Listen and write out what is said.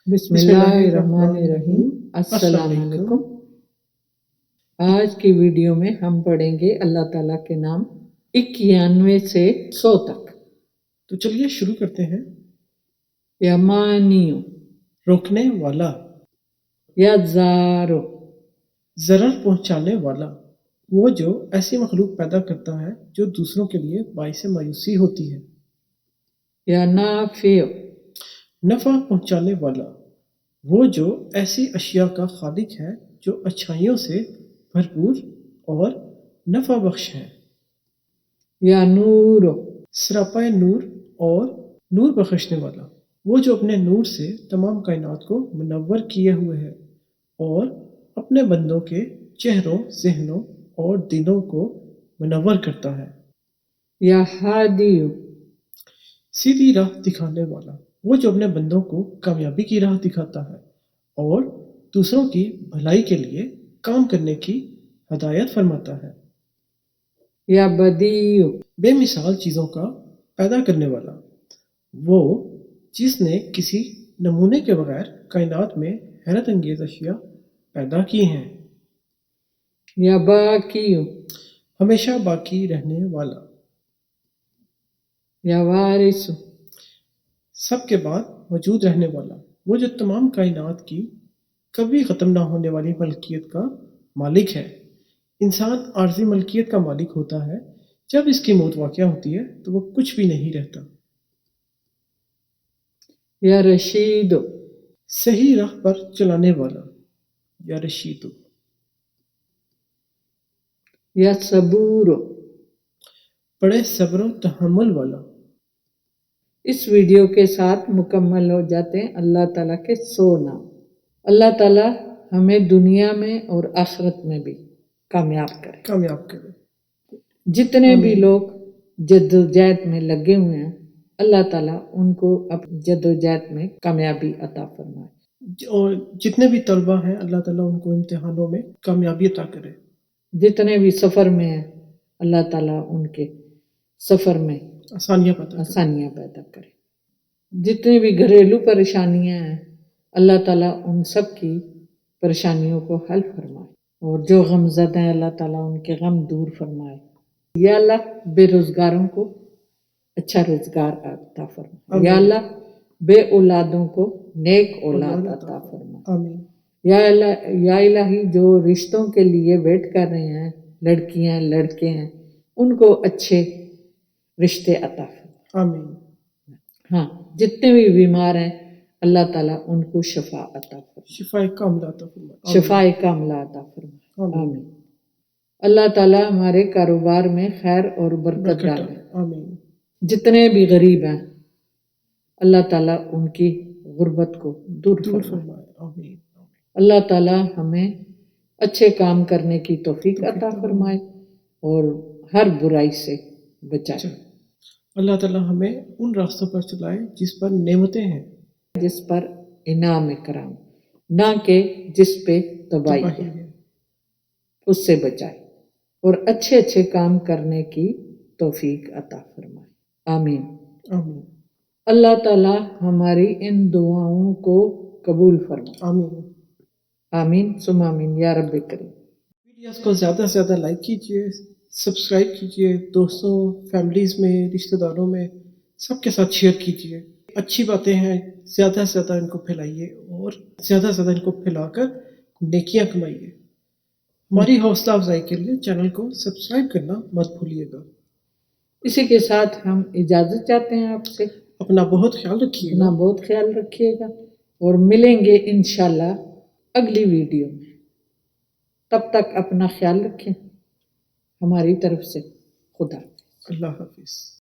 بسم اللہ الرحمن الرحیم۔ السلام علیکم۔ آج کی ویڈیو میں ہم پڑھیں گے اللہ تعالیٰ کے نام 91 سے 100 تک۔ تو چلیے شروع کرتے ہیں۔ یمانیو، روکنے والا، یزارو، ضرر پہنچانے والا، وہ جو ایسی مخلوق پیدا کرتا ہے جو دوسروں کے لیے باعث مایوسی ہوتی ہے۔ ینافیو، نفع پہنچانے والا، وہ جو ایسی اشیاء کا خالق ہے جو اچھائیوں سے بھرپور اور نفع بخش ہے۔ ینورو، سراپائے نور اور نور بخشنے والا، وہ جو اپنے نور سے تمام کائنات کو منور کیے ہوئے ہے اور اپنے بندوں کے چہروں، ذہنوں اور دلوں کو منور کرتا ہے۔ یہادیو، سیدھی راہ دکھانے والا، وہ جو اپنے بندوں کو کامیابی کی راہ دکھاتا ہے اور دوسروں کی بھلائی کے لیے کام کرنے کی ہدایت فرماتا ہے۔ یا بدیو، بے مثال چیزوں کا پیدا کرنے والا، وہ جس نے کسی نمونے کے بغیر کائنات میں حیرت انگیز اشیاء پیدا کی ہیں۔ یا باقیو، ہمیشہ باقی رہنے والا، یا وارثو، سب کے بعد موجود رہنے والا، وہ جو تمام کائنات کی کبھی ختم نہ ہونے والی ملکیت کا مالک ہے۔ انسان عارضی ملکیت کا مالک ہوتا ہے، جب اس کی موت واقع ہوتی ہے تو وہ کچھ بھی نہیں رہتا۔ یا رشیدو، صحیح راہ پر چلانے والا، یا رشید، یا صبورو۔ بڑے صبر و تحمل والا۔ اس ویڈیو کے ساتھ مکمل ہو جاتے ہیں اللہ تعالیٰ کے 100 نام۔ اللہ تعالیٰ ہمیں دنیا میں اور آخرت میں بھی کامیاب کرے۔ جتنے بھی لوگ جدوجہد میں لگے ہوئے ہیں اللہ تعالیٰ ان کو اپنی جدوجہد میں کامیابی عطا فرمائے، اور جتنے بھی طلبہ ہیں اللہ تعالیٰ ان کو امتحانوں میں کامیابی عطا کرے۔ جتنے بھی سفر میں ہیں اللہ تعالیٰ ان کے سفر میں آسانیاں پیدا کرے۔ جتنی بھی گھریلو پریشانیاں ہیں اللہ تعالیٰ ان سب کی پریشانیوں کو حل فرمائے، اور جو غم زدہ ہیں اللہ تعالیٰ ان کے غم دور فرمائے۔ یا اللہ بے روزگاروں کو اچھا روزگار عطا فرمائے۔ یا اللہ بے اولادوں کو نیک اولاد عطا فرمائے۔ آمین۔ یا الہی جو رشتوں کے لیے ویٹ کر رہے ہیں، لڑکیاں لڑکے ہیں، ان کو اچھے رشتے عطا فرمائے۔ آمین۔ ہاں، جتنے بھی بیمار ہیں اللہ تعالیٰ ان کو شفا عطا فرمائے، شفائے کاملہ عطا فرمائے۔ شفائے کاملہ عطا فرمائے۔ آمین۔ اللہ تعالیٰ ہمارے کاروبار میں خیر اور برکت ڈالے۔ آمین۔ جتنے بھی غریب ہیں اللہ تعالیٰ ان کی غربت کو دور فرمائے۔ آمین۔ اللہ تعالیٰ ہمیں اچھے کام کرنے کی توفیق عطا فرمائے اور ہر برائی سے بچائے۔ اللہ تعالیٰ ہمیں ان راستوں پر چلائے جس پر نعمتیں ہیں، جس پر انعام کرام، نہ کہ جس پہ تباہی ہے، اس سے بچائے اور اچھے اچھے کام کرنے کی توفیق عطا فرمائے۔ آمین۔ آمین۔ اللہ تعالیٰ ہماری ان دعاؤں کو قبول فرمائے۔ آمین۔ آمین ثم آمین یا رب کریم۔ ویڈیوز کو زیادہ سے زیادہ لائک کیجیے، سبسکرائب کیجیے، دوستوں، فیملیز میں، رشتہ داروں میں سب کے ساتھ شیئر کیجیے۔ اچھی باتیں ہیں زیادہ سے زیادہ ان کو پھیلائیے اور زیادہ سے زیادہ ان کو پھیلا کر نیکیاں کمائیے۔ ہماری حوصلہ افزائی کے لیے چینل کو سبسکرائب کرنا مت بھولیے گا۔ اسی کے ساتھ ہم اجازت چاہتے ہیں آپ سے۔ اپنا بہت خیال رکھیے گا۔ اپنا بہت خیال رکھیے گا اور ملیں گے انشاءاللہ اگلی ویڈیو میں۔ تب تک اپنا خیال رکھیں۔ ہماری طرف سے خدا۔ اللہ حافظ۔